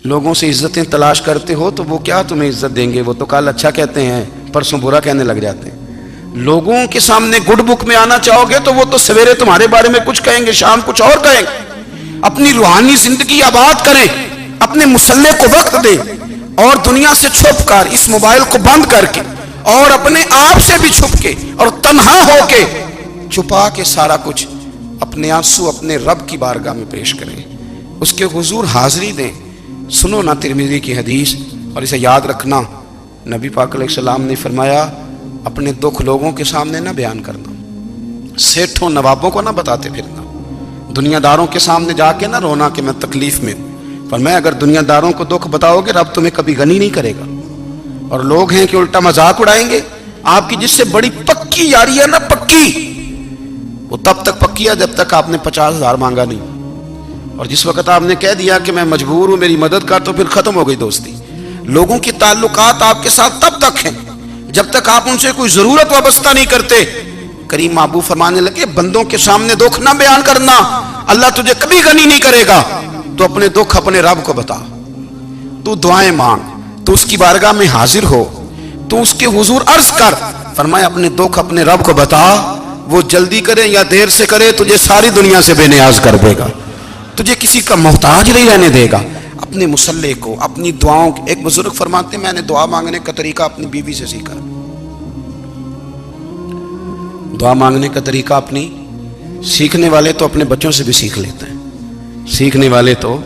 لوگوں سے عزتیں تلاش کرتے ہو تو وہ کیا تمہیں عزت دیں گے؟ وہ تو کل اچھا کہتے ہیں، پرسوں برا کہنے لگ جاتے ہیں۔ لوگوں کے سامنے گڈ بک میں آنا چاہو گے تو وہ تو سویرے تمہارے بارے میں کچھ کہیں گے، شام کچھ اور کہیں گے۔ اپنی روحانی زندگی آباد کریں، اپنے مسلح کو وقت دیں، اور دنیا سے چھپ کر، اس موبائل کو بند کر کے، اور اپنے آپ سے بھی چھپ کے اور تنہا ہو کے، چھپا کے سارا کچھ اپنے آنسو اپنے رب کی بارگاہ میں پیش کریں، اس کے حضور حاضری دیں۔ سنو نا ترمذی کی حدیث، اور اسے یاد رکھنا، نبی پاک علیہ السلام نے فرمایا اپنے دکھ لوگوں کے سامنے نہ بیان کرنا، سیٹھوں نوابوں کو نہ بتاتے پھرنا، دنیا داروں کے سامنے جا کے نہ رونا کہ میں تکلیف میں ہوں۔ فرمایا اگر دنیا داروں کو دکھ بتاؤ گے رب تمہیں کبھی غنی نہیں کرے گا۔ اور لوگ ہیں کہ الٹا مذاق اڑائیں گے آپ کی، جس سے بڑی پکی یاری ہے نا، پکی، وہ تب تک پکی ہے جب تک آپ نے 50,000 مانگا نہیں، اور جس وقت آپ نے کہہ دیا کہ میں مجبور ہوں میری مدد کر، تو پھر ختم ہو گئی دوستی۔ لوگوں کے تعلقات آپ کے ساتھ تب تک ہیں جب تک آپ ان سے کوئی ضرورت وابستہ نہیں کرتے۔ کریم محبوب فرمانے لگے بندوں کے سامنے دکھ نہ بیان کرنا، اللہ تجھے کبھی غنی نہیں کرے گا۔ تو اپنے دکھ اپنے رب کو بتا، تو دعائیں مانگ، تو اس کی بارگاہ میں حاضر ہو، تو اس کے حضور عرض کر۔ فرمایا اپنے دکھ اپنے رب کو بتا، وہ جلدی کرے یا دیر سے کرے تجھے ساری دنیا سے بے نیاز کر دے گا، تجھے کسی کا محتاج نہیں رہنے دے گا۔ اپنے مسلح کو، اپنی دعاؤں، ایک بزرگ فرماتے ہیں میں نے دعا مانگنے کا طریقہ اپنی بیوی سے سیکھا۔ دعا مانگنے کا طریقہ اپنی، سیکھنے والے تو اپنے بچوں سے بھی سیکھ لیتے ہیں، سیکھنے والے تو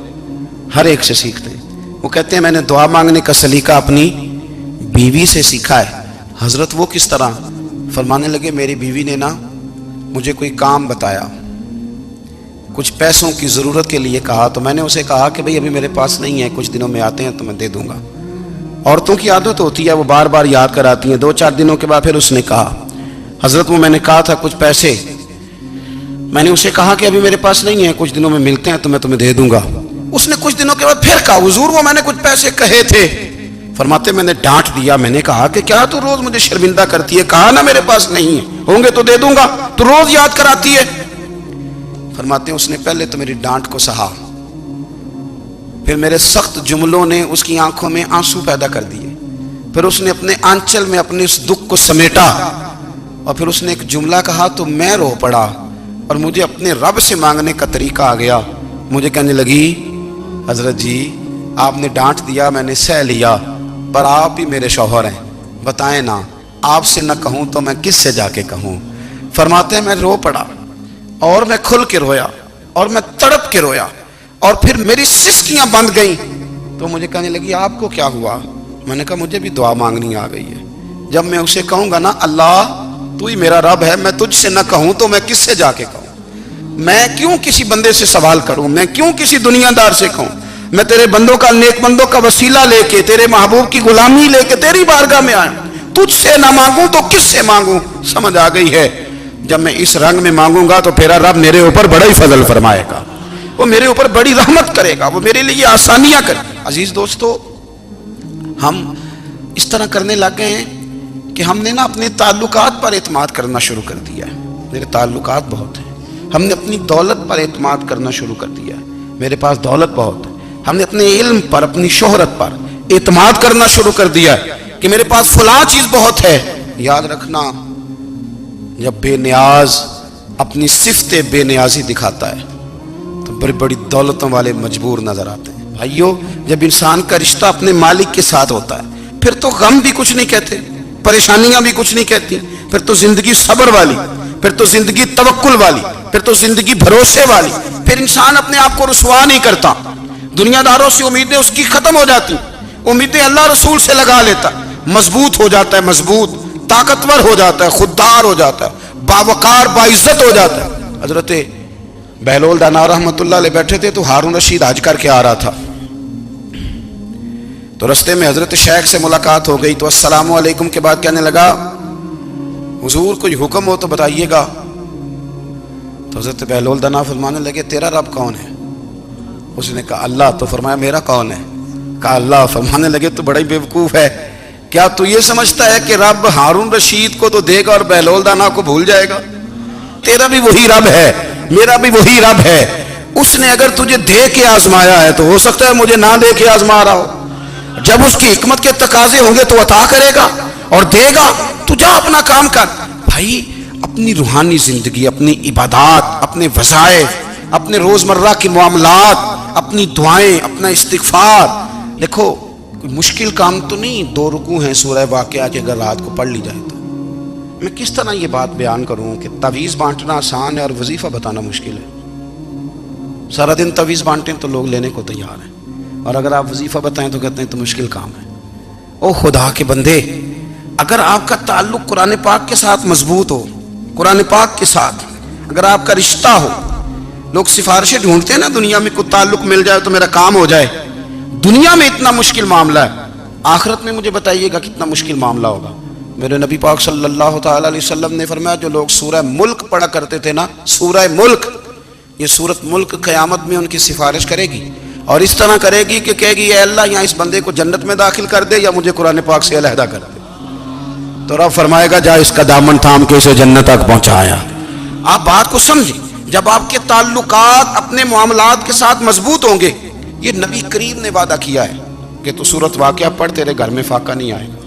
ہر ایک سے سیکھتے ہیں۔ وہ کہتے ہیں میں نے دعا مانگنے کا سلیقہ اپنی بیوی سے سیکھا ہے۔ حضرت وہ کس طرح؟ فرمانے لگے میری بیوی نے نا مجھے کوئی کام بتایا، کچھ پیسوں کی ضرورت کے لیے کہا، تو میں نے اسے کہا کہ بھئی ابھی میرے پاس نہیں ہے، کچھ دنوں میں آتے ہیں تو میں دے دوں گا۔ عورتوں کی عادت ہوتی ہے وہ بار بار یاد کراتی ہیں، 2-4 دنوں کے بعد پھر اس نے کہا حضرت وہ میں نے کہا تھا کچھ پیسے، میں نے اسے کہا کہ ابھی میرے پاس نہیں ہے، کچھ دنوں میں ملتے ہیں تو میں تمہیں دے دوں گا۔ اس نے کچھ دنوں کے بعد پھر کہا حضور وہ میں نے کچھ پیسے کہے تھے۔ فرماتے میں نے ڈانٹ دیا، میں نے کہا کہ کیا تو روز مجھے شرمندہ کرتی ہے، کہا نا میرے پاس نہیں ہے، ہوں گے تو دے دوں گا، تو روز یاد کراتی ہے۔ فرماتے ہیں اس نے پہلے تو میری ڈانٹ کو سہا، پھر میرے سخت جملوں نے اس کی آنکھوں میں آنسو پیدا کر دیے، پھر اس نے اپنے آنچل میں اپنے اس دکھ کو سمیٹا، اور پھر اس نے ایک جملہ کہا تو میں رو پڑا، اور مجھے اپنے رب سے مانگنے کا طریقہ آ گیا۔ مجھے کہنے لگی حضرت جی آپ نے ڈانٹ دیا میں نے سہ لیا، پر آپ ہی میرے شوہر ہیں، بتائیں نا آپ سے نہ کہوں تو میں کس سے جا کے کہوں۔ فرماتے ہیں میں رو پڑا، اور میں کھل کے رویا، اور میں تڑپ کے رویا، اور پھر میری سسکیاں بند گئیں۔ تو مجھے کہنے لگی آپ کو کیا ہوا؟ میں نے کہا مجھے بھی دعا مانگنی آ گئی ہے، جب میں اسے کہوں گا نا اللہ تو ہی میرا رب ہے، میں تجھ سے نہ کہوں تو میں کس سے جا کے کہوں؟ میں کیوں کسی بندے سے سوال کروں؟ میں کیوں کسی دنیا دار سے کہوں؟ میں تیرے بندوں کا، نیک بندوں کا وسیلہ لے کے، تیرے محبوب کی غلامی لے کے تیری بارگاہ میں آیا، تجھ سے نہ مانگوں تو کس سے مانگوں؟ سمجھ آ گئی ہے جب میں اس رنگ میں مانگوں گا تو پھر رب میرے اوپر بڑا ہی فضل فرمائے گا، وہ میرے اوپر بڑی رحمت کرے گا، وہ میرے لیے آسانیاں کرے گا۔ عزیز دوستو ہم اس طرح کرنے لگ گئے ہیں کہ ہم نے نا اپنے تعلقات پر اعتماد کرنا شروع کر دیا ہے۔ میرے تعلقات بہت ہیں، ہم نے اپنی دولت پر اعتماد کرنا شروع کر دیا ہے، میرے پاس دولت بہت ہے، ہم نے اپنے علم پر، اپنی شہرت پر اعتماد کرنا شروع کر دیا ہے کہ میرے پاس فلاں چیز بہت ہے۔ یاد رکھنا جب بے نیاز اپنی صفت بے نیازی دکھاتا ہے تو بڑی بڑی دولتوں والے مجبور نظر آتے ہیں۔ بھائیو جب انسان کا رشتہ اپنے مالک کے ساتھ ہوتا ہے پھر تو غم بھی کچھ نہیں کہتے، پریشانیاں بھی کچھ نہیں کہتی، پھر تو زندگی صبر والی، پھر تو زندگی توکل والی، پھر تو زندگی بھروسے والی، پھر انسان اپنے آپ کو رسوا نہیں کرتا، دنیا داروں سے امیدیں اس کی ختم ہو جاتی، امیدیں اللہ رسول سے لگا لیتا، مضبوط ہو جاتا ہے، مضبوط، طاقتور ہو جاتا ہے، خوددار ہو جاتا ہے، باوقار باعزت ہو جاتا ہے۔ حضرت بہلول دانا رحمۃ اللہ علیہ بیٹھے تھے تو ہارون رشید حج کر کے آ رہا تھا، تو رستے میں حضرت شیخ سے ملاقات ہو گئی، تو السلام علیکم کے بعد کہنے لگا حضور کوئی حکم ہو تو بتائیے گا۔ تو حضرت بہلول دانا فرمانے لگے تیرا رب کون ہے؟ اس نے کہا اللہ۔ تو فرمایا میرا کون ہے؟ کہا اللہ۔ فرمانے لگے تو بڑا ہی بیوقوف ہے، کیا تو یہ سمجھتا ہے کہ رب ہارون رشید کو تو دے گا اور بہلول دانا کو بھول جائے گا؟ تیرا بھی وہی رب ہے، میرا بھی وہی رب ہے، اس نے اگر تجھے دے کے آزمایا ہے تو ہو سکتا ہے مجھے نہ دے کے آزما رہا ہو. جب اس کی حکمت کے تقاضے ہوں گے تو عطا کرے گا اور دے گا. تو جا اپنا کام کر. بھائی اپنی روحانی زندگی، اپنی عبادات، اپنے وظائف، اپنے روزمرہ کے معاملات، اپنی دعائیں، اپنا استغفار. دیکھو کوئی مشکل کام تو نہیں 2 رکوع ہیں سورہ واقعہ کہ اگر رات کو پڑھ لی جائے تو. میں کس طرح یہ بات بیان کروں کہ تعویذ بانٹنا آسان ہے اور وظیفہ بتانا مشکل ہے. سارا دن تعویذ بانٹیں تو لوگ لینے کو تیار ہیں، اور اگر آپ وظیفہ بتائیں تو کہتے ہیں تو مشکل کام ہے. او خدا کے بندے، اگر آپ کا تعلق قرآن پاک کے ساتھ مضبوط ہو، قرآن پاک کے ساتھ اگر آپ کا رشتہ ہو، لوگ سفارشیں ڈھونڈتے ہیں نا دنیا میں کوئی تعلق مل جائے تو میرا کام ہو جائے. دنیا میں اتنا مشکل معاملہ ہے، آخرت میں مجھے بتائیے گا کتنا مشکل معاملہ ہوگا. میرے نبی پاک صلی اللہ تعالی علیہ وسلم نے فرمایا جو لوگ سورہ ملک پڑھا کرتے تھے نا، سورہ ملک، یہ سورت ملک قیامت میں ان کی سفارش کرے گی اور اس طرح کرے گی کہ کہے گی اے اللہ یہاں اس بندے کو جنت میں داخل کر دے یا مجھے قرآن پاک سے علیحدہ کر دے. تو رب فرمائے گا جا اس کا دامن تھام کے اسے جنت تک پہنچایا. آپ بات کو سمجھیں، جب آپ کے تعلقات اپنے معاملات کے ساتھ مضبوط ہوں گے، یہ نبی کریم نے وعدہ کیا ہے کہ تو سورت واقعہ پڑھ تیرے گھر میں فاقہ نہیں آئے گا.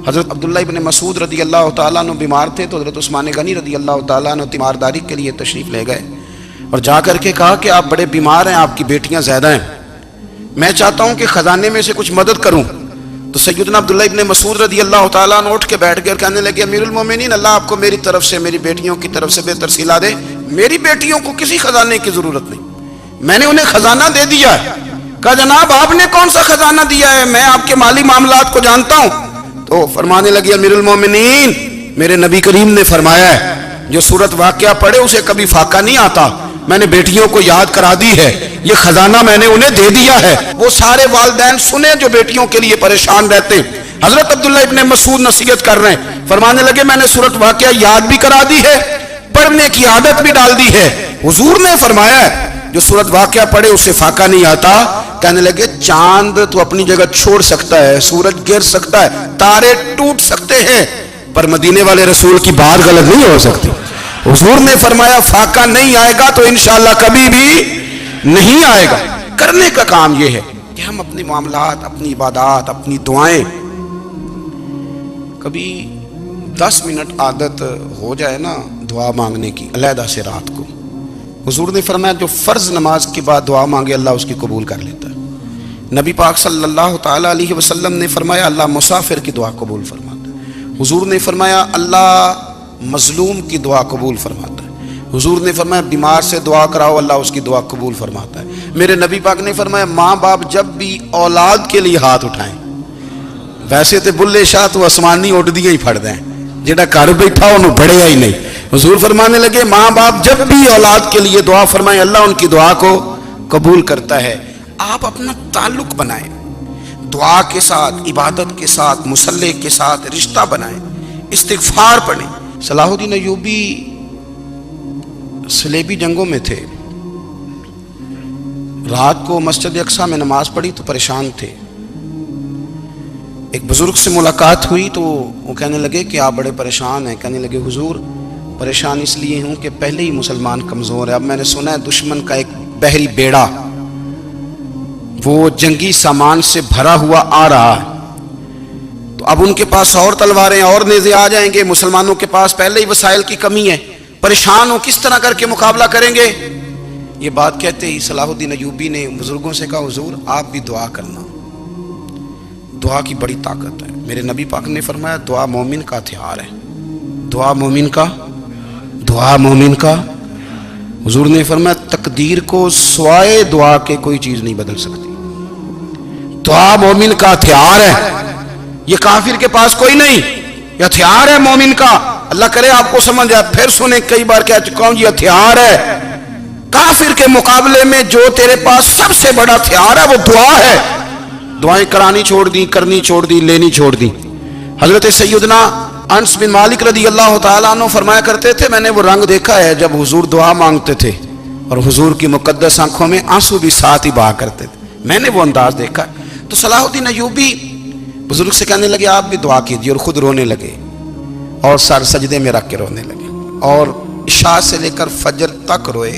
حضرت عبداللہ ابن مسعود رضی اللہ تعالیٰ عنہ بیمار تھے تو حضرت عثمان غنی رضی اللہ تعالیٰ عنہ تیمارداری کے لیے تشریف لے گئے اور جا کر کے کہا کہ آپ بڑے بیمار ہیں، آپ کی بیٹیاں زیادہ ہیں، میں چاہتا ہوں کہ خزانے میں سے کچھ مدد کروں. تو سیدنا عبداللہ ابن مسعود رضی اللہ تعالیٰ عنہ اٹھ کے بیٹھ گئے اور کہنے لگے امیر المومنین، اللہ آپ کو میری طرف سے میری بیٹیوں کی طرف سے بہتر صلہ دے. میری بیٹیوں کو کسی خزانے کی ضرورت نہیں، میں نے انہیں خزانہ دے دیا ہے. کہا جناب آپ نے کون سا خزانہ دیا ہے، میں آپ کے مالی معاملات کو جانتا ہوں. تو فرمانے لگے امیر المومنین، میرے نبی کریم نے فرمایا ہے جو سورت واقعہ پڑھے اسے کبھی فاقہ نہیں آتا. میں نے بیٹیوں کو یاد کرا دی ہے، یہ خزانہ میں نے انہیں دے دیا ہے. وہ سارے والدین سنیں جو بیٹیوں کے لیے پریشان رہتے ہیں. حضرت عبداللہ ابن مسعود نصیحت کر رہے ہیں، فرمانے لگے میں نے سورت واقعہ یاد بھی کرا دی ہے، پڑھنے کی عادت بھی ڈال دی ہے. حضور نے فرمایا ہے جو سورت واقعہ پڑھے اسے فاقہ نہیں آتا. کہنے لگے چاند تو اپنی جگہ چھوڑ سکتا ہے، سورج گر سکتا ہے، تارے ٹوٹ سکتے ہیں، پر مدینے والے رسول کی بات غلط نہیں ہو سکتی. حضور نے فرمایا فاقہ نہیں آئے گا تو انشاءاللہ کبھی بھی نہیں آئے گا. کرنے کا کام یہ ہے کہ ہم اپنے معاملات، اپنی عبادات، اپنی دعائیں کبھی 10 منٹ عادت ہو جائے نا دعا مانگنے کی علیحدہ سے رات کو. حضور نے فرمایا جو فرض نماز کے بعد دعا مانگے اللہ اس کی قبول کر لیتا ہے. نبی پاک صلی اللہ تعالی علیہ وسلم نے فرمایا اللہ مسافر کی دعا قبول فرماتا ہے. حضور نے فرمایا اللہ مظلوم کی دعا قبول فرماتا ہے. حضور نے فرمایا بیمار سے دعا کراؤ اللہ اس کی دعا قبول فرماتا ہے. میرے نبی پاک نے فرمایا ماں باپ جب بھی اولاد کے لیے ہاتھ اٹھائیں، ویسے تو بلے شاہ تو آسمانی اڈدیاں ہی پھڑ دیں، جہاں گھر بیٹھا انہوں بڑھیا ہی نہیں. حضور فرمانے لگے ماں باپ جب بھی اولاد کے لیے دعا فرمائیں اللہ ان کی دعا کو قبول کرتا ہے. آپ اپنا تعلق بنائیں دعا کے ساتھ، عبادت کے ساتھ، مصلی کے ساتھ رشتہ بنائیں، استغفار پڑھیں. صلاح الدین ایوبی صلیبی جنگوں میں تھے، رات کو مسجد اقصی میں نماز پڑھی تو پریشان تھے. ایک بزرگ سے ملاقات ہوئی تو وہ کہنے لگے کہ آپ بڑے پریشان ہیں. کہنے لگے حضور پریشان اس لیے ہوں کہ پہلے ہی مسلمان کمزور ہے، اب میں نے سنا ہے دشمن کا ایک بحری بیڑا وہ جنگی سامان سے بھرا ہوا آ رہا ہے، تو اب ان کے پاس اور تلواریں اور نیزے آ جائیں گے، مسلمانوں کے پاس پہلے ہی وسائل کی کمی ہے، پریشان ہو کس طرح کر کے مقابلہ کریں گے. یہ بات کہتے ہی صلاح الدین ایوبی نے بزرگوں سے کہا حضور آپ بھی دعا کرنا، دعا کی بڑی طاقت ہے. میرے نبی پاک نے فرمایا دعا مومن کا ہتھیار ہے، دعا مومن کا، دعا مومن کا. حضور نے فرمایا تقدیر کو سوائے دعا کے کوئی چیز نہیں بدل سکتی. دعا مومن کا ہتھیار ہے، یہ کافر کے پاس کوئی نہیں، یہ ہتھیار ہے مومن کا. اللہ کرے آپ کو سمجھ آئے. پھر سنیں کئی بار کہہ چکا ہوں یہ ہتھیار ہے. کافر کے مقابلے میں جو تیرے پاس سب سے بڑا ہتھیار ہے وہ دعا ہے. دعائیں کرانی چھوڑ دی، کرنی چھوڑ دی، لینی چھوڑ دی. حضرت سیدنا انس بن مالک رضی اللہ تعالیٰ عنہ فرمایا کرتے تھے میں نے وہ رنگ دیکھا ہے جب حضور دعا مانگتے تھے اور حضور کی مقدس آنکھوں میں آنسو بھی ساتھ ہی بہا کرتے تھے، میں نے وہ انداز دیکھا. تو صلاح الدین ایوبی بزرگ سے کہنے لگے آپ بھی دعا کیجیے، اور خود رونے لگے اور سر سجدے میں رکھ کے رونے لگے اور عشاء سے لے کر فجر تک روئے.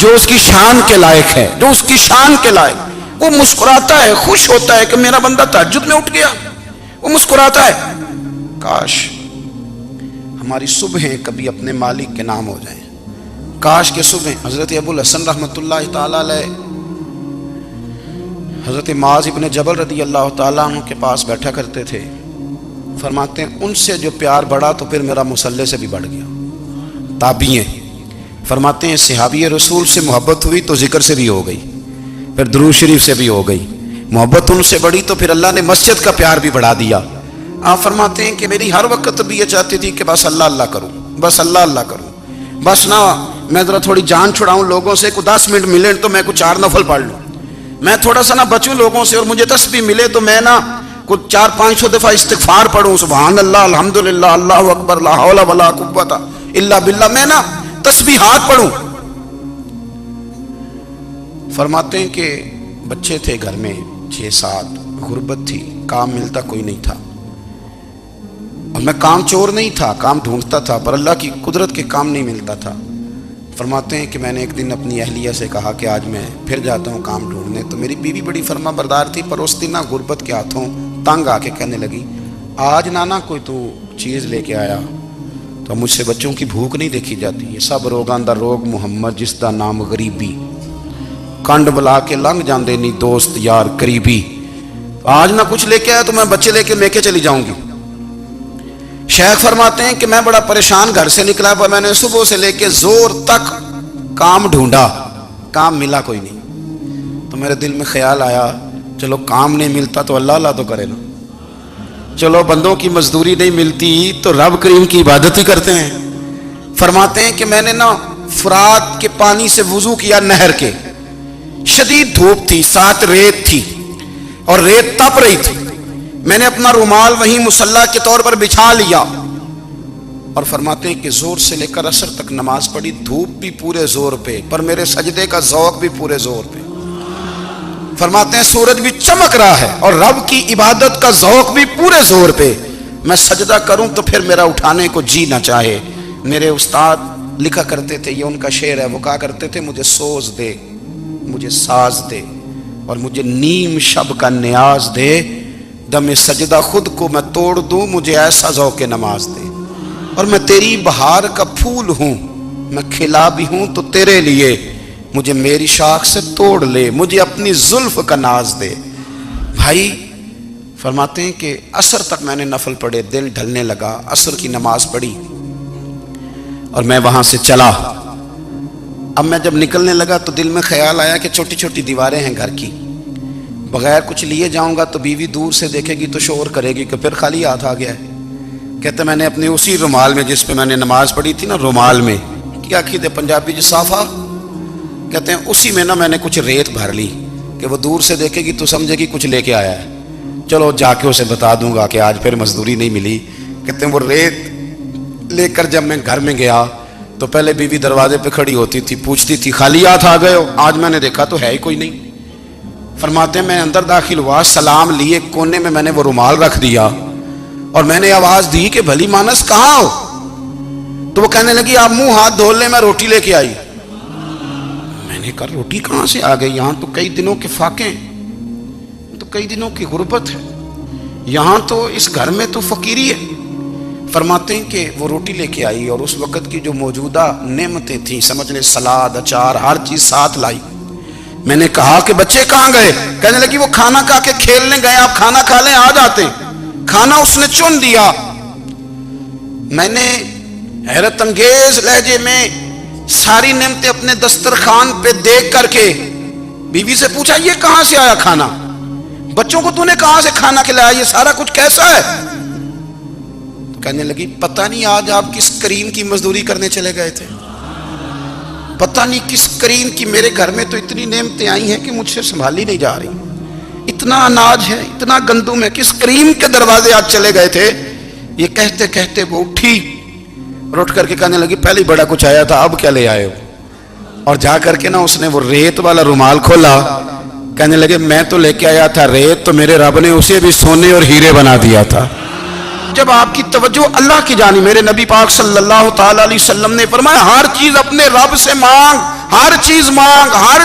جو اس کی شان کے لائق ہے، جو اس کی شان کے لائق، وہ مسکراتا ہے، خوش ہوتا ہے کہ میرا بندہ تہجد میں اٹھ گیا، وہ مسکراتا ہے۔ کاش ہماری صبحیں کبھی اپنے مالک کے نام ہو جائیں، کاش کے صبح۔ حضرت ابو الحسن رحمۃ اللہ تعالی علیہ حضرت معاذ ابن جبل رضی اللہ تعالیٰ عنہ کے پاس بیٹھا کرتے تھے، فرماتے ہیں ان سے جو پیار بڑھا تو پھر میرا مصلی سے بھی بڑھ گیا۔ تابعی ہیں، فرماتے ہیں صحابی رسول سے محبت ہوئی تو ذکر سے بھی ہو گئی، پھر درود شریف سے بھی ہو گئی، محبت ان سے بڑھی تو پھر اللہ نے مسجد کا پیار بھی بڑھا دیا۔ آپ فرماتے ہیں کہ میری ہر وقت بھی یہ چاہتی تھی کہ بس اللہ اللہ کروں، بس اللہ اللہ کروں، بس نہ میں ذرا تھوڑی جان چھڑاؤں لوگوں سے، کوئی 10 منٹ ملے تو میں کچھ 4 نفل پڑھ لوں، میں تھوڑا سا نہ بچوں لوگوں سے، اور مجھے تسبیح ملے تو میں نہ کچھ 400-500 دفعہ استغفار پڑھوں، سبحان اللہ، الحمدللہ، اللہ اکبر، لا حول ولا قوت الا باللہ، میں نہ تسبیحات پڑھوں۔ فرماتے ہیں کہ بچے تھے گھر میں 6-7، غربت تھی، کام ملتا کوئی نہیں تھا، اور میں کام چور نہیں تھا، کام ڈھونڈتا تھا، پر اللہ کی قدرت کے کام نہیں ملتا تھا۔ فرماتے ہیں کہ میں نے ایک دن اپنی اہلیہ سے کہا کہ آج میں پھر جاتا ہوں کام ڈھونڈنے، تو میری بیوی بڑی فرما بردار تھی، پر اس دن غربت کے ہاتھوں تنگ آ کے کہنے لگی آج نانا کوئی تو چیز لے کے آیا، تو مجھ سے بچوں کی بھوک نہیں دیکھی جاتی، یہ سب روگاں دا روگ محمد جس دا نام غریبی، کنڈ بلا کے لنگ جاندے نہیں دوست یار قریبی، آج نہ کچھ لے کے آیا تو میں بچے لے کے میکے چلی جاؤں گی۔ شیخ فرماتے ہیں کہ میں بڑا پریشان گھر سے نکلا، پر میں نے صبح سے لے کے زور تک کام ڈھونڈا، کام ملا کوئی نہیں، تو میرے دل میں خیال آیا چلو کام نہیں ملتا تو اللہ اللہ تو کرے نا، چلو بندوں کی مزدوری نہیں ملتی تو رب کریم کی عبادت ہی کرتے ہیں۔ فرماتے ہیں کہ میں نے نا فرات کے پانی سے وضو کیا، نہر کے، شدید دھوپ تھی، ساتھ ریت تھی اور ریت تپ رہی تھی، میں نے اپنا رومال وہیں مصلی کے طور پر بچھا لیا، اور فرماتے ہیں کہ زور سے لے کر عصر تک نماز پڑھی، دھوپ بھی پورے زور پہ، پر میرے سجدے کا ذوق بھی پورے زور پہ۔ فرماتے ہیں سورج بھی چمک رہا ہے اور رب کی عبادت کا ذوق بھی پورے زور پہ، میں سجدہ کروں تو پھر میرا اٹھانے کو جی نہ چاہے۔ میرے استاد لکھا کرتے تھے، یہ ان کا شعر ہے، وہ کہا کرتے تھے مجھے سوز دے، مجھے ساز دے، اور مجھے نیم شب کا نیاز دے، دم سجدہ خود کو میں توڑ دوں، مجھے ایسا ذوق نماز دے، اور میں تیری بہار کا پھول ہوں، میں کھلا بھی ہوں تو تیرے لیے، مجھے میری شاخ سے توڑ لے، مجھے اپنی زلف کا ناز دے۔ بھائی فرماتے ہیں کہ عصر تک میں نے نفل پڑھے، دل ڈھلنے لگا، عصر کی نماز پڑھی اور میں وہاں سے چلا۔ اب میں جب نکلنے لگا تو دل میں خیال آیا کہ چھوٹی چھوٹی دیواریں ہیں گھر کی، بغیر کچھ لیے جاؤں گا تو بیوی دور سے دیکھے گی تو شور کرے گی کہ پھر خالی ہاتھ آ گیا ہے۔ کہتے میں نے اپنے اسی رومال میں جس پہ میں نے نماز پڑھی تھی نا، رومال میں کیا کہتے پنجابی صافہ کہتے ہیں، اسی میں نا میں نے کچھ ریت بھر لی کہ وہ دور سے دیکھے گی تو سمجھے گی کچھ لے کے آیا ہے، چلو جا کے اسے بتا دوں گا کہ آج پھر مزدوری نہیں ملی۔ کہتے ہیں وہ ریت لے کر جب میں گھر میں گیا تو پہلے بیوی دروازے پہ کھڑی ہوتی تھی، پوچھتی تھی خالی ہاتھ آ گئے ہو؟ آج میں نے دیکھا تو ہے ہی کوئی نہیں۔ فرماتے ہیں میں اندر داخل ہوا، سلام لیے، کونے میں میں نے وہ رومال رکھ دیا اور میں نے آواز دی کہ بھلی مانس کہاں ہو؟ تو وہ کہنے لگی آپ منہ ہاتھ دھو لیں، میں روٹی لے کے آئی۔ میں نے کہا روٹی کہاں سے آ گئی؟ یہاں تو کئی دنوں کے فاقے ہیں، تو کئی دنوں کی غربت ہے، یہاں تو اس گھر میں تو فقیری ہے۔ فرماتے ہیں کہ وہ روٹی لے کے آئی اور اس وقت کی جو موجودہ نعمتیں تھیں، سمجھ لیں سلاد، اچار، ہر چیز ساتھ لائی۔ میں نے کہا کہ بچے کہاں گئے؟ کہنے لگی وہ کھانا کھا کے کھیلنے گئے، آپ کھانا کھا لیں آ جاتے۔ کھانا اس نے چن دیا۔ میں نے حیرت انگیز لہجے میں ساری نعمتیں اپنے دسترخوان پہ دیکھ کر کے بیوی سے پوچھا یہ کہاں سے آیا کھانا؟ بچوں کو تو نے کہاں سے کھانا کھلایا؟ یہ سارا کچھ کیسا ہے؟ تو کہنے لگی پتہ نہیں آج آپ کس کریم کی مزدوری کرنے چلے گئے تھے، پتہ نہیں کس کریم کی، میرے گھر میں تو اتنی نعمتیں آئی ہیں کہ مجھ سے سنبھالی نہیں جا رہی، اتنا اناج ہے، اتنا گندم ہے، کس کریم کے دروازے آج چلے گئے تھے؟ یہ کہتے کہتے وہ اٹھی اور اٹھ کر کے کہنے لگی پہلے ہی بڑا کچھ آیا تھا، اب کیا لے آئے ہو؟ اور جا کر کے نا اس نے وہ ریت والا رومال کھولا، کہنے لگے میں تو لے کے آیا تھا ریت، تو میرے رب نے اسے بھی سونے اور ہیرے بنا دیا تھا۔ جب آپ کی توجہ اللہ کی جانب، میرے نبی پاک صلی اللہ تعالی علیہ وسلم نے فرمایا ہر چیز اپنے رب سے مانگ، ہر چیز مانگ، ہر